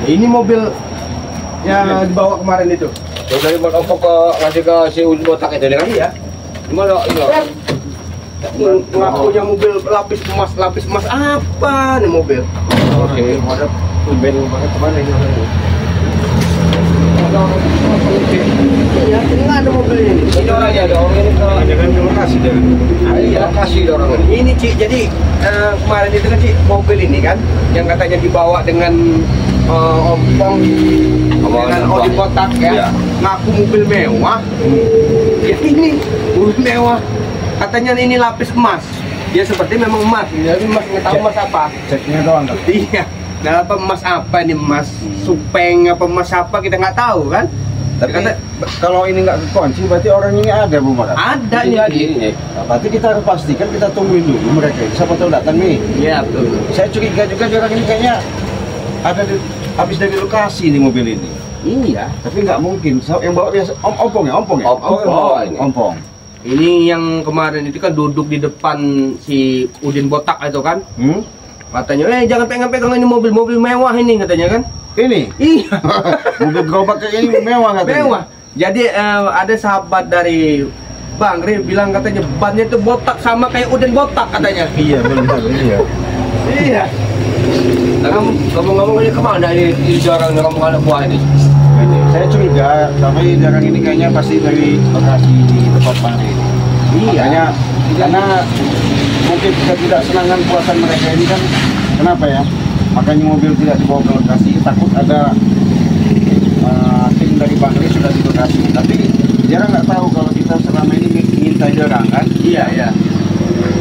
Ini mobil yang dibawa kemarin itu. Yang dari Mat Ompong ke ngasih ke si Udin botak itu kan? Iya. Gimana ini? Ngakunya mobil lapis emas apa nih mobil? Oke. Ada tumben banget kemana ini? Iya, ini nggak ada mobil ini. Ini orangnya ada orang ini ke. Jangan terima kasih deh. Iya, kasih orang ini. Ini Ci, jadi kemarin itu kan Ci, mobil ini kan yang katanya dibawa dengan ompong dengan Audi botak ya. Iya. Ngaku mobil mewah. Ya ini mobil mewah. Katanya ini lapis emas. Ya seperti memang emas. Jadi emas nggak tahu emas apa. Ceknya doang kan? Iya. Nah, apa emas apa ini emas supeng apa emas apa kita nggak tahu kan. Tapi Kata, kalau ini nggak kekunci berarti orang ini ada Bu Marat. ada Ini jadi nih. ini. Nah, berarti kita harus pastikan kita tungguin dulu mereka. Siapa tahu datang nih. Iya betul. Saya curiga juga orang ini kayaknya ada habis dari lokasi nih mobil ini. Iya. Tapi nggak mungkin. Yang bawa biasa ompong ya. Ompong ini. Ompong. Ini yang kemarin itu kan duduk di depan si Udin botak itu kan. Katanya, jangan pegang-pegang ini mobil mewah ini katanya kan. Ini Iya. mobil gerobak kayak ini mewah katanya. Mewah. Jadi ada sahabat dari Bang Ri bilang katanya bannya itu botak sama kayak Udin botak katanya. Iya benar iya. Iya. Tapi ngomong-ngomong ini kemana ini jarang anak buah ini? Saya curiga, tapi jarang ini kayaknya pasti dari lokasi di tempat Pari. Iya. Karena mungkin ketidaksenangan buatan mereka ini kan, kenapa ya? Makanya mobil tidak dibawa ke lokasi, takut ada tim dari Bangli sudah di lokasi. Tapi jarang nggak tahu kalau kita selama ini minta jarang kan? Iya, iya.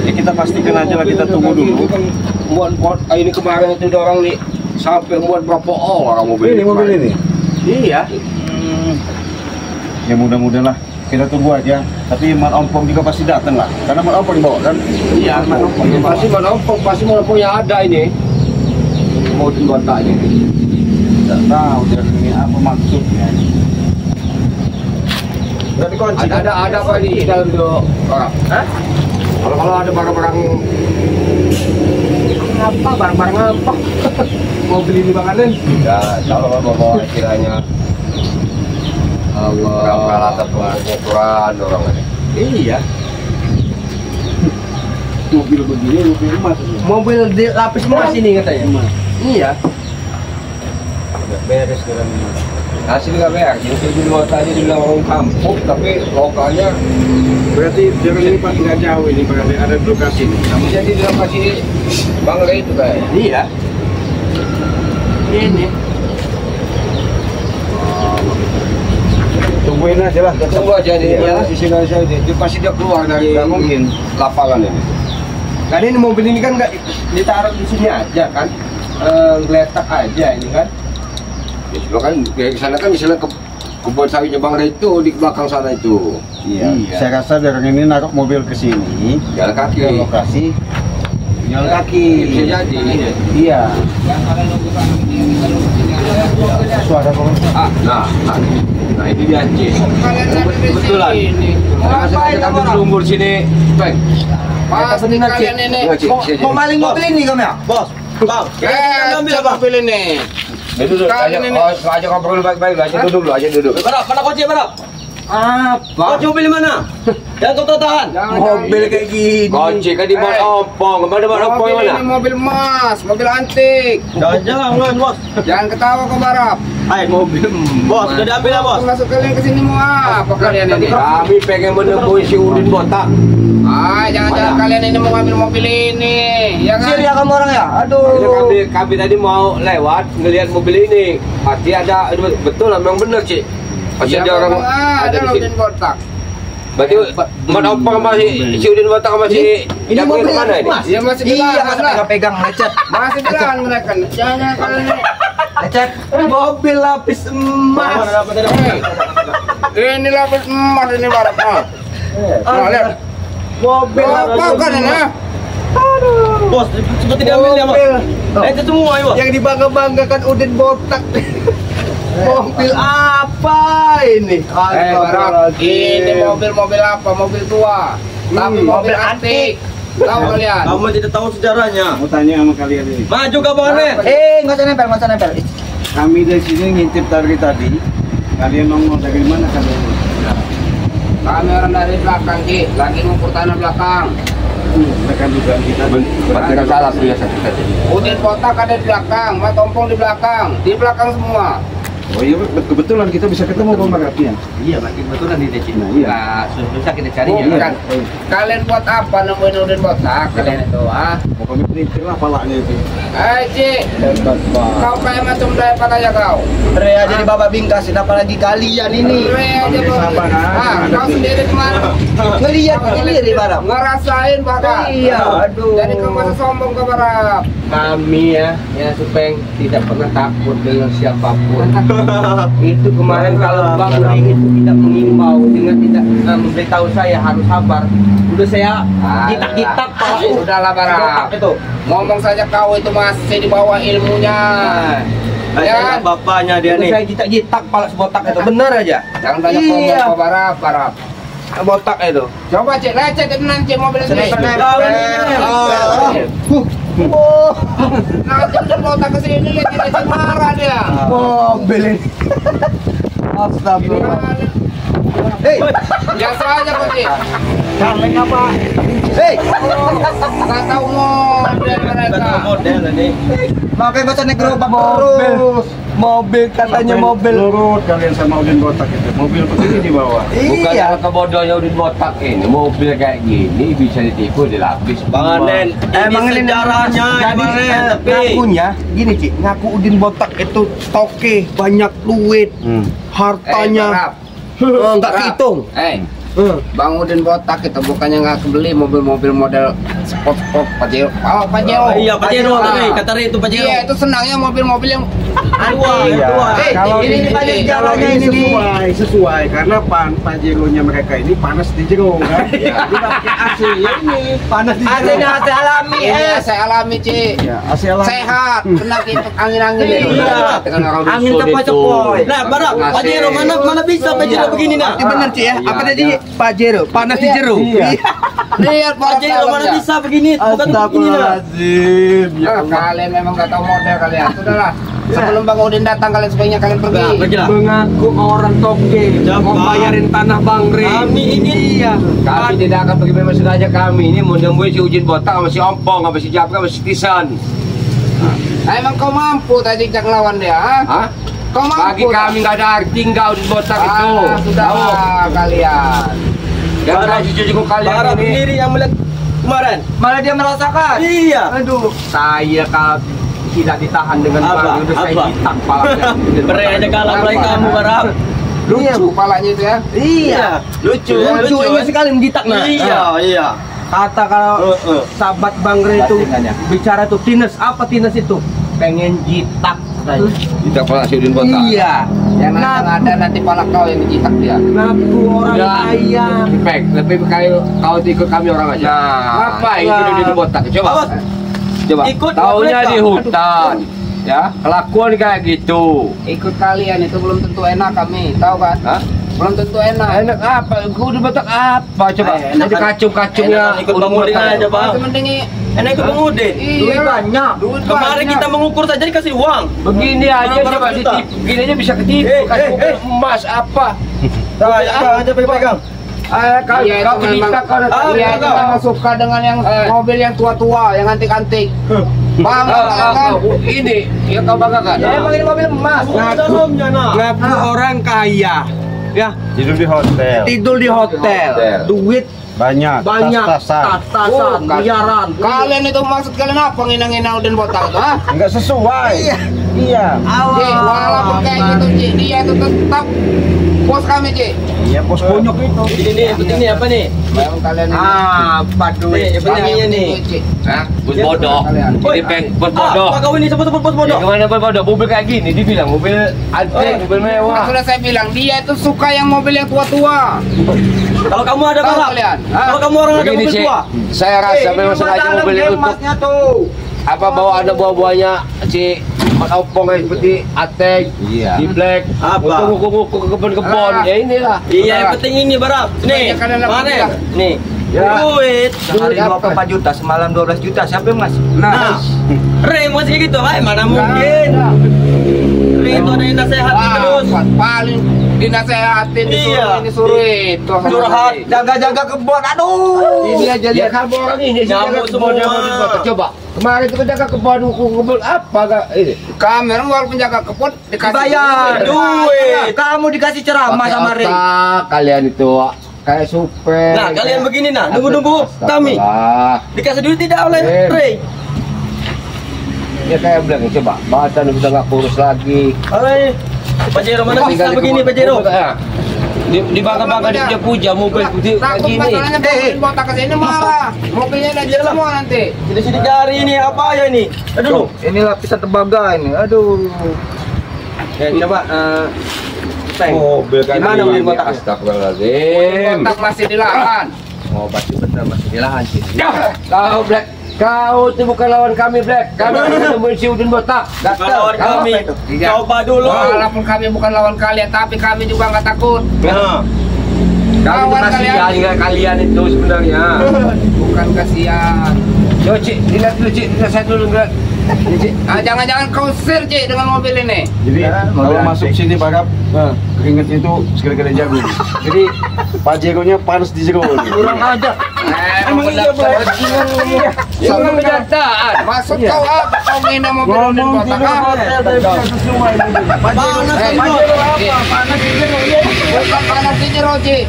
Ya kita pastikan aja lah, kita tunggu dulu. Buat ini kemarin itu ada orang nih sampai buat berapa orang mobil Ini mobil ini. Iya. Ya mudah-mudahan lah, kita tunggu aja. Tapi Mat Ompong juga pasti datang lah, karena Mat Ompong dibawa kan? Iya, Pasti mana ompong yang ada ini. Mau dibuat ini. Tidak tahu dia ini apa maksudnya. Udah dikunci. Ada apa di dalam itu orang? Hah? Kalau ada barang-barang Apa barang-barang apa? Mobil ini Bang Aden? ya kalau bawa kiranya barang peralatan pengukuran orang ini. Iya. Mobil begini, mobil emas. Mobil di lapis emas ini katanya. Iya. Udah beres dengan Hasil nggak beres. Jadi di luar tadi dibilang orang kampung, tapi lokalnya berarti jalan ini Pak nggak jauh ini Pak, ada di lokasi ini. namun jadi di lokasi Bangre itu kayak. Iya. Ini. Tungguin aja lah. Kita tunggu aja nih, Iya. di sini aja dia pasti dia keluar dari Nggak mungkin. lapangan ini. Kan ini mobil ini kan nggak ditaruh di sini aja kan, geletak aja ini kan. Ya, sebelum kan kayak ke sana kan misalnya ke kebun sawitnya Bangre itu di belakang sana itu. Iya. Iya. Saya rasa dari ini naruh mobil ke sini, Jalan kaki. ke lokasi, jalan kaki. Bisa jadi. Iya. Suara apa? Nah ini dia Ci. Kebetulan. Saya kan berumur sini, Bang. Pas benar kalian ini. Mau maling mobil ini kamu ya, bos? Bang, ambil apa? Mobil ini. Duduk, aja ngobrol baik-baik, aja duduk dulu, aja duduk. Mana kunci mana? Apa? Kunci mobil mana? Yang kau tahan? Mobil kayak gini. Kunci kan di Mat Ompong, kemana Mat Ompong yang mana? Ini mobil emas, mobil antik. Jangan, bos. Jangan ketawa kau Barap. Hai, mobil bos, udah diambil ya, bos? Masuk kalian ke sini mau apa kalian ini? Kami pengen menemui si Udin botak. Jangan-jangan kalian ini mau ngambil mobil ini. Ya kan? Sini ya kamu orang ya? Itu kami tadi mau lewat ngelihat mobil ini. Pasti ada, betul lah, memang benar Ci. Pasti Ya, ada orang memang ada di sini. Udin botak. Berarti Mat Ompong sama si Udin botak sama si Ini yang mobil mana ini? Mas. Iya masih Iya, bilang masa lah. pegang lecet. Masih bilang mereka. Jangan kalian ini. Lecet. Mobil lapis emas. Ini lapis emas ini Barap. Nah, lihat. Mobil Apa kan ini? Bos, seperti diambil ya, Bos. Itu semua, Bos. Yang dibangga-banggakan Udin botak. Mobil apa ini? Barap. Ini mobil-mobil apa? Mobil tua. Tapi mobil antik. Tahu kalian? Kamu tidak tahu sejarahnya. Mau tanya sama kalian ini. Maju ke Bang Ren. Nggak usah nempel, nggak usah nempel. Kami dari sini ngintip dari tadi. Kalian nongol dari mana kalian? Kami orang dari belakang, Ki. Lagi ngukur tanah belakang. Mereka juga kita. Berarti kan salah tuh ya satu tadi. Udin botak ada di belakang, Mat Ompong di belakang. Di belakang semua. Oh iya, kebetulan kita bisa ketemu Bang Rapi ya. Iya, makin betulan di sini. Nah, iya. Nah, susah kita Oh, carinya. iya. Kan, kalian buat apa nemuin Udin botak? Kalian itu, ah? Mau kami perintir lah palanya itu. Ci, Hebat Bang. kau kayak macam dapat aja kau. Re aja di babak bingkasin, apalagi kalian ini. Re aja Oke, bang. sabar, Ah, kau sendiri kemana? Ngelihat sendiri barang. Ngerasain bahkan. Iya, aduh. Jadi kau masih sombong ke Barap. Kami ya Supeng tidak pernah takut dengan siapapun. Itu kemarin kalau Bang Ring itu tidak mengimbau dengan tidak memberitahu saya harus sabar. Udah saya gitak-gitak Pak. Udahlah Barap. Itu. Ngomong saja kau itu masih di bawah ilmunya. Ya, bapaknya dia Itu nih. saya gitak-gitak kepala sebotak itu benar aja. Jangan banyak ngomong Iya. ke Barap. Botak itu. Coba cek, lecet itu nanti mobil ini. Nanti udah botak ke sini lihat dia marah dia. Mobil ini. Astagfirullah. Hei, Biasa aja kok sih. kaleng apa? Hei, Nggak tahu model mereka. Model ini. makanya baca naik gerobak terus. Mobil katanya mobil. Nurut kalian sama Udin botak itu. Mobil begini di bawah. Bukan Iya. kebodohnya udah botak ini. Mobil kayak gini bisa ditipu dilapis. Bang Ren, Emang ini ini sejarahnya jadi Bang Ren, tapi ngakunya gini Ci, ngaku Udin botak itu toke banyak duit, hartanya Barap. nggak kehitung. Bang Udin botak itu bukannya nggak kebeli mobil-mobil model sport Pajero. Oh, Pajero. iya Pajero Ah. tadi, kata Ren itu Pajero. Iya, itu senangnya mobil-mobil yang Iya. Kalau ini ini ini, jalannya ini nih. sesuai karena Pajeronya mereka ini panas di jero kan. Jadi pakai AC ya ini panas di jero. AC-nya AC alami ini saya alami, Ci. Ya, AC alami. Sehat, kena gitu angin-angin itu. Iya. Dengan orang Angin dusun cepoy-cepoy. Nah, Barap, Pajero mana bisa Pajero begini nah. Ini bener Ci ya. Iya, Apa tadi Pajero? Panas di Iya. jero. Iya. Lihat Pajero mana bisa begini, bukan begini nah. Astagfirullahaladzim. Ya Ah, Allah. kalian memang nggak tahu model kalian. Sudahlah. Sebelum Bang Udin datang kalian sebaiknya kalian pergi. Nah, pergilah. Mengaku orang toke mau bayarin tanah Bang Ring. Kami ini Kami tidak akan pergi memang sengaja kami ini mau nemuin si Ujin botak sama si Ompong sama si Japka sama si Tisan. Emang kau mampu tadi jak lawan dia? Ha? Hah? Kau mampu? Bagi kami nggak ada arti nggak Ujin botak itu. Sudahlah kalian. Dan kalau cucu kalian Barap ini sendiri yang melihat kemarin. Malah dia merasakan. Iya. Aduh. saya tidak ditahan dengan Apa? Bang, udah saya Apa? gitak palanya. Beri aja kalah mulai kamu Barap. Lucu kepalanya itu ya. Iya. Lucu, Lucu ini kan? sekali menjitak nah. Iya, iya. Kata kalau sahabat Bang Ring itu bicara tuh Tines, apa Tines itu? Pengen jitak katanya. Jitak pala si Udin botak. Iya. Yang ada nanti pala kau yang dijitak dia. Ngaku orang Udah. kaya. Pek, lebih kayak kau ikut kami orang aja. Nah, Ngapain nah. Udin botak? Coba. Awas. Coba. Ikut Taunya mereka. di hutan. Ya, kelakuan kayak gitu. Ikut kalian itu belum tentu enak kami, tahu kan? Hah? Belum tentu enak. Enak apa? Udin botak apa? Coba. Enak Jadi kan? kacung-kacungnya Enak ikut Bang Udin aja, Bang. Masih mending Enak ikut Bang Udin. Duit banyak. Duit Kemarin banyak. kita mengukur saja dikasih uang. Begini aja Berapa coba juta? ditipu. Begini aja bisa ketipu. Kasih mobil emas apa? Aja pegang. Kalau Iya, kau itu memang- kita kalau Iya, itu memang suka dengan yang mobil yang tua-tua, yang antik-antik. Paham nggak, kan? ini yang kau banggakan. Ya emang ini mobil emas. Dalamnya nah. Ngaku orang kaya. Ya, Tidur di hotel. tidur di hotel. Hotel. Duit Banyak. banyak. Tas-tasan. Tas-tasan, Bukan. miliaran. Kalian itu maksud kalian apa ngina-ngina Udin botak itu, ha? Enggak sesuai. Iya. Ci, walaupun kayak gitu, Ci, dia itu tetap bos kami, Ci. Iya, bos bonyok itu. Ini nih, penting nih apa nih? Memang kalian ini. Apa Nih, duit? yang pentingnya nih. Ci. Hah? Bos bodoh. Ini peng bos bodoh. Apa kau ini sebut-sebut bos Ya, bodoh? kemana bos bodoh? Mobil kayak gini dibilang mobil antik, mobil Kan mewah. sudah saya bilang, dia itu suka yang mobil yang tua-tua. Kalau kamu ada Tahu Barap. kalian? Kalau kamu orang ada Begini mobil sih, tua. saya rasa memang sengaja mobil itu untuk emasnya tuh. apa bawa ada buah-buahnya si Mat Opong yang seperti Ateng, Iya. di Black, Apa? untuk ngukur ke kebun-kebun. Ah. Ya inilah. Iya, yang penting ini Barap. Nih, Sebaiknya kalian lakukan mana? juga. Nih, Ya. Duit. Sehari 24 juta, semalam 12 juta. Siapa yang mas? Nah, Re masih gitu, ay mana mungkin. Re itu ada yang nasehati terus. Paling dinasehatin Iya. disuruh itu. Curhat, jaga-jaga kebun. Aduh. Ini aja Ya lihat kamu orang ini Nyamuk jaga kebun yang mau semua. dibuat. Coba kemarin itu jaga kebun apa gak ini? kamera walaupun jaga kebun dikasih Bayar duit. Kamu dikasih ceramah sama Re. Kalian itu kayak super. Nah, kalian begini nah, nunggu-nunggu kami. Dikasih duit tidak oleh Re. Ya kayak bilang coba, badan udah nggak kurus lagi. Hai. Pak Jero mana bisa begini Pak Jero? Di bangga-bangga dia puja mobil putih kayak takut gini. masalahnya mobil botak ke sini malah mobilnya udah jadi semua nanti. Kita sini cari ini apa ya ini? Aduh. Ini lapisan tembaga ini. Aduh. Ya coba Peng. Mobil kan Gimana ini. mobil botak? Astagfirullahaladzim. Botak masih di lahan. Oh pasti benar masih di lahan sih. Kau Black. Kau itu bukan lawan kami Black. Kami nemuin si Udin botak. Lawan kami. Iya. Coba dulu. Walaupun kami bukan lawan kalian, tapi kami juga nggak takut. Nah. Kami Lawan kasihan dengan kalian itu sebenarnya. Bukan kasihan. Yo Cik, dilihat dulu Cik, dilihat saya dulu Black. Ini Cik. Jangan-jangan kau sir Cik dengan mobil ini. Jadi kalau masuk sini Pak Kap, keringet itu sekali-kali jagung. Jadi Pak Jeronya panas di jero. Kurang aja. Emang iya Sama kenyataan. Maksud kau apa? Kau ngina mobil Udin botak apa? Panas Eh, semua. Bukan panas di jero Cik.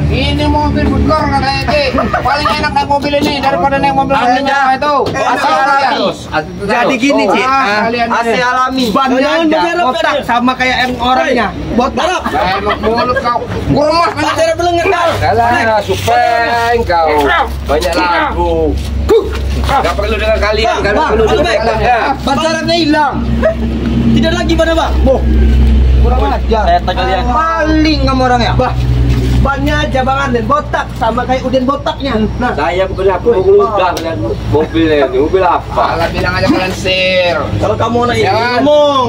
Ini mobil bekor katanya Cik. Paling enak naik mobil ini daripada naik mobil Jawa itu. Asal kalian. Jadi gini, Cik. Kalian AC alami. Bannya Jangan aja bergerak, botak Pak. sama kayak yang orangnya. Botak. emang mulut kau kurmas Pak Jero belengak kau. Kalah, supeng kau. Banyak lagu. Gak perlu dengan kalian, gak perlu dengan kalian ya. Pacarannya hilang. Tidak lagi pada Pak. Kurang ajar. Saya kalian. Maling kamu orangnya. Bah. Bannya aja Bang Arden botak sama kayak Udin botaknya. Nah, Saya bukan aku mengeludah dengan mobilnya ini. Mobil apa? Malah bilang aja kalian sir. Kalau kamu naik Jangan. ngomong.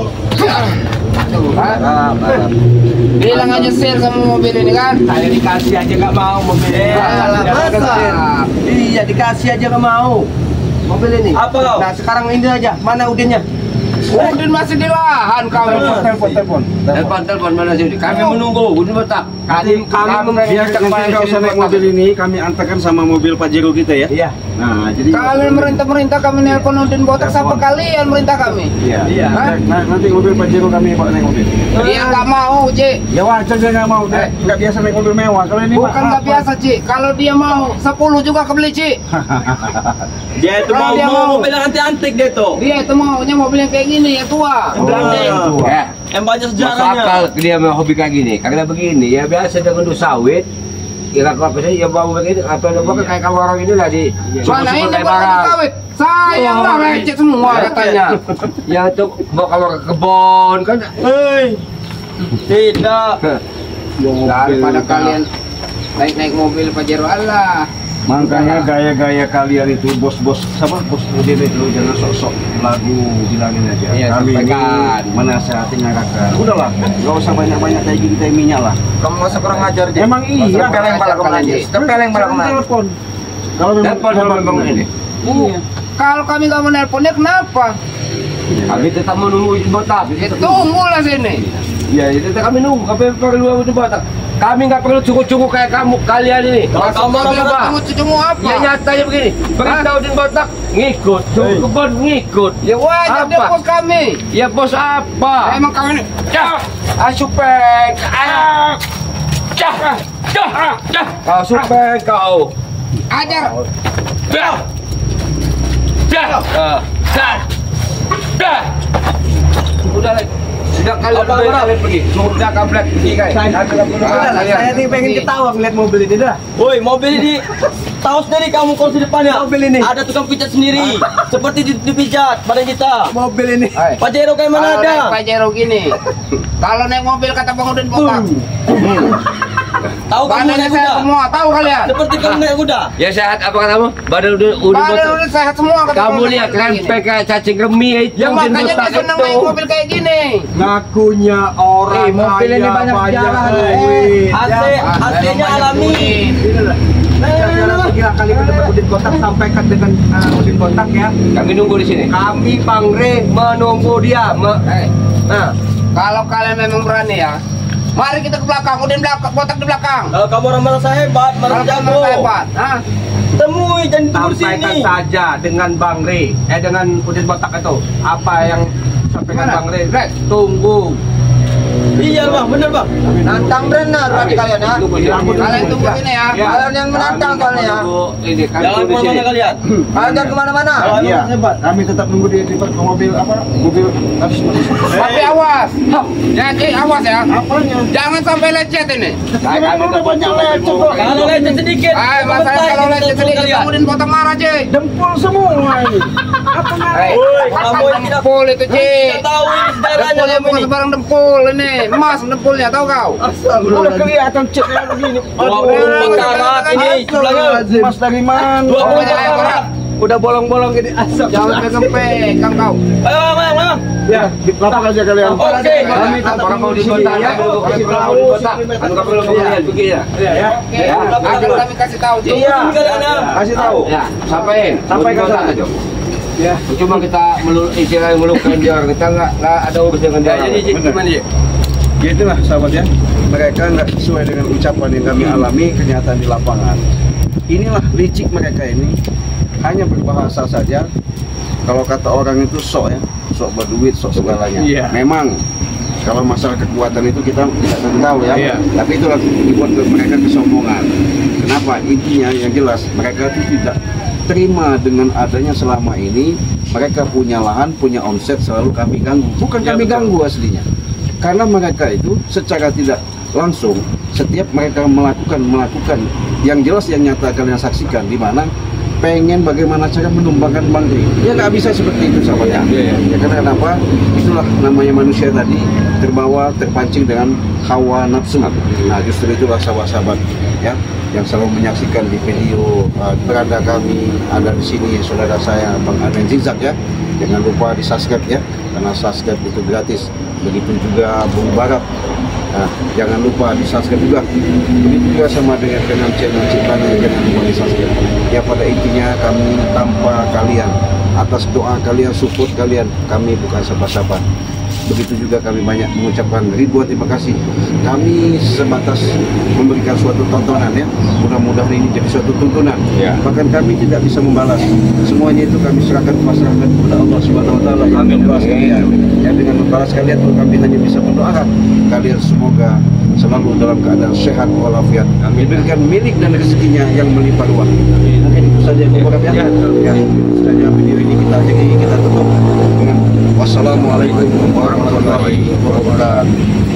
Bilang aja sir sama mobil ini kan. Saya dikasih aja gak mau mobil ini. alah, masa? Iya dikasih aja nggak mau. Mobil ini. Apa kau? Nah sekarang ini aja. Mana Udinnya? Udin masih di lahan kau. Telepon. Telepon mana sih? Kami menunggu. Udah botak. Kami biarkan nanti nggak usah naik mobil ini, kami antarkan sama mobil Pak Jero kita ya. Iya. Nah, jadi Kalian merintah kami nelpon Udin botak siapa kalian merintah kami? Iya. Hah? Nah, nanti mobil Pak Jero kami bawa naik mobil. Dia nggak mau Cik. Ya wajar dia nggak mau, dia nggak biasa naik mobil mewah. Kalau ini Bukan nggak biasa Cik. Kalau dia mau 10 juga kebeli Cik. Dia itu Kalau mau dia mau mau. mobil yang antik-antik dia tuh. Dia itu maunya mobil yang kayak gini yang tua. Ya. Yang banyak Masuk sejarahnya. akal dia mau hobi kayak gini. Karena begini, ya biasa dengan dus sawit. Ya apa sih, ya bawa begini, apa yang bukan kayak kamu orang ini lah di. Mana ini kayak bukan barang. kawit. Sayang lah receh semua katanya. Ya untuk bawa kamu ke kebon kan. Hei. Tidak. Daripada kalian naik mobil Pajero Allah. Makanya gaya-gaya kalian itu bos-bos sama bos Udin itu jangan sok-sok lagu bilangin aja. Iya, kami ini sampaikan. menasehati ngarakan. Udahlah, nggak usah banyak-banyak kayak gini kayak minyak lah. Kamu nggak usah kurang ajar Cik. Emang iya. Tempeleng balik kemana Cik? Tempeleng balik kemana? Telepon. Kalau memang Telepon sama memang ini. Iya. Kalau kami nggak mau nelponnya kenapa? Kami tetap menunggu di botak. Tunggulah sini. Ya, itu kami nunggu. Kami perlu di botak. Kami nggak perlu cukup-cukup kayak kalian ini. Kalau Masuk kamu mobil, Pak. tunggu cucumu apa? Ya nyatanya begini, beritahu Udin botak ngikut, Hei. kebon ngikut. Ya wajar dia bos kami. Ya bos apa? Emang kau ini? Supeng, kau supeng kau. Ajar. Udah lagi. Sudah kalian pergi. Sudah kampret pergi guys. Saya nih pengen ketawa ngeliat mobil ini dah. Woi, mobil ini tahu sendiri kamu kursi depannya. Mobil ini. Ada tukang pijat sendiri. Seperti dipijat badan kita. Mobil ini. Pak Jero kayak mana Kalau ada? naik Pajero gini. Kalau naik mobil kata Bang Udin botak. Tahu kamu Badannya naik sehat kuda? semua, tahu kalian? Seperti kamu naik kuda. Ya sehat apa katamu? Badan udah Badan botak. udah sehat semua. kata Kamu orang lihat kayak gini. rempek kayak cacing kremi itu. Ya Udin makanya botak dia senang itu. naik mobil kayak gini. Ngakunya orang mobil ini kaya, banyak jalan. duit. AC-nya alami. Kira kali ke depan Udin Botak, sampaikan dengan Udin Botak ya. Kami nunggu di sini. Kami Bangre menunggu dia. Nah, kalau kalian memang berani ya, mari kita ke belakang. Udin belakang, Botak di belakang. Kalau kamu orang merasa hebat, Kalau merasa kamu jago. hebat, nah, Temui jangan tunggu di Sampaikan sini. saja dengan Bangre, dengan Udin Botak itu. Apa yang sampaikan Gimana? Bangre? Tunggu. Iya bang, bener bang. nantang benar berarti kalian ya. Kalian tunggu Ya. sini ya. Ya. Kalian yang menantang soalnya ya. Ini kan Jangan di sini. kemana-mana kalian. Kalian jangan kemana-mana. Kalau Iya, emang hebat. kami tetap nunggu di depan mobil apa? Mobil Tapi awas. Jadi awas ya. apanya? Jangan sampai lecet ini. Kami udah banyak lecet kok. Kalau lecet sedikit. Masalah kalau lecet sedikit Udin Botak marah, Ci. Dempul semua ini. Kamu yang tidak Dempul itu, Ci. tidak tahu ini sejarahnya Dempulnya kamu bukan ini. sebarang dempul ini. Emas dempulnya, tahu kau? Udah kelihatan ceknya begini. Dua puluh karat ini sebelahnya. Mas dari mana? 20 Ayo, karat. Udah bolong-bolong ini asap. Jangan pegang kau. Ayo bang, bang. Ya, lapor aja kalian. Oke. Kami tetap Orang mau nunggu di di sini kota ya. ya. Kalau Kasih mau tahu. di kota. Anu kamu belum lihat begini ya. Ya. Oke, akan kami kasih tahu, Ci. Iya. Kalian ya. Kasih tahu. Ya, sampaikan. Sampaikan Mau di kota sana. aja. Ya. Cuma kita istilahnya melukai dia, kita nggak ada urus dengan dia. Gimana ya? Ya itulah sahabat ya, mereka nggak sesuai dengan ucapan yang kami alami, kenyataan di lapangan. Inilah licik mereka ini, hanya berbahasa saja. Kalau kata orang itu sok ya, sok berduit, sok segalanya. Iya. Memang kalau masalah kekuatan itu kita tidak tahu ya, Iya. tapi itulah dibuat mereka kesombongan. Kenapa? Intinya yang jelas mereka itu tidak terima dengan adanya selama ini mereka punya lahan, punya omset selalu kami ganggu. Bukan Ya, kami betul. ganggu aslinya. Karena mereka itu secara tidak langsung setiap mereka melakukan yang jelas yang nyata kalian saksikan di mana pengen bagaimana cara menumbangkan Bangre. Ya nggak bisa seperti itu sahabat ya. Ya karena kenapa? Itulah namanya manusia tadi terbawa terpancing dengan hawa nafsu. Nah justru itulah sahabat-sahabat ya yang selalu menyaksikan di video beranda kami ada di sini saudara saya Bang Aden Zigzag ya. Jangan lupa di subscribe ya karena subscribe itu gratis. Begitu juga Bung Barat. Nah, jangan lupa di subscribe juga. Begitu juga sama dengan channel Ciptanya, jangan lupa di subscribe. Ya pada intinya kami tanpa kalian, atas doa kalian, support kalian, kami bukan siapa-siapa. Begitu juga kami banyak mengucapkan ribuan terima kasih. Kami sebatas memberikan suatu tontonan ya. Mudah-mudahan ini jadi suatu tuntunan. Ya. Bahkan kami tidak bisa membalas. Semuanya itu kami serahkan pasrahkan kepada Allah Subhanahu wa taala yang membalas kalian. Ya dengan membalas kalian itu kami hanya bisa mendoakan kalian semoga selalu dalam keadaan sehat walafiat. Diberikan milik dan rezekinya yang melimpah ruah. Mungkin itu saja yang ya. Ya, itu saja video ini kita tutup dengan wassalamualaikum warahmatullahi wabarakatuh.